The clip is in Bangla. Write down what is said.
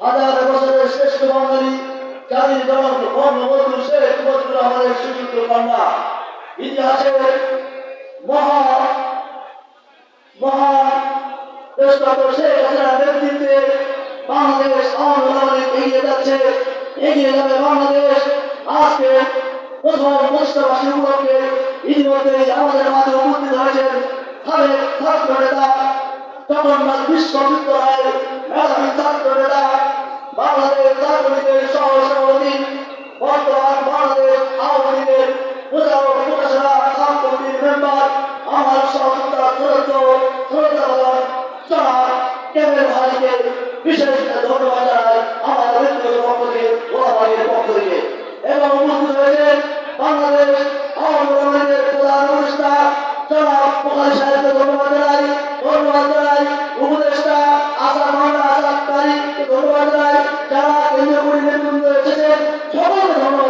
হাজার বছরের শ্রেষ্ঠ বাঙালি জাতির জনক বঙ্গবন্ধু শেখ মুজিবুর রহমানের সুযোগ্য কন্যা ইতিহাসের মহা মহান দেশ ডক্টর শেখ হাসিনার নেতৃত্বে বাংলাদেশ আন্দোলনে এগিয়ে যাচ্ছে, এগিয়ে যাবে বাংলাদেশ। আজকে প্রথম প্রতিষ্ঠাবাসী উপলক্ষে ইতিমধ্যেই আমাদের মাঝে উপস্থিত হয়েছেন সাবেক ছাত্র নেতা জগন্নাথ বিশ্ববিদ্যালয়ের মেধাবী ছাত্র নেতা বাংলাদেশ ছাত্রলীগের সহ সভাপতি বর্তমান বাংলাদেশ আওয়ামী লীগের প্রচারক প্রকাশনা সাব কমিটির মেম্বার আমার সহযোগিতা সদস্য শ্রদ্ধাবান জনাব কেমেল ভাইকে বিশেষ ধন্যবাদ জানাই আমার ব্যক্তিগত পক্ষ থেকে ওলামাদের পক্ষ থেকে। এবং উপস্থিত হয়েছে বাংলাদেশ আওয়ামী লীগের প্রধান উপদেষ্টা জনাব বুখারী সাহেবকে ধন্যবাদ জানাই, ধন্যবাদ জানাই উপদেষ্টা আসাদ মাওলানা আসাদ কারীকে ধন্যবাদ জানাই, যারা কেন্দ্রীয় কমিটির নেতৃত্ব এসেছেন সকলকে ধন্যবাদ।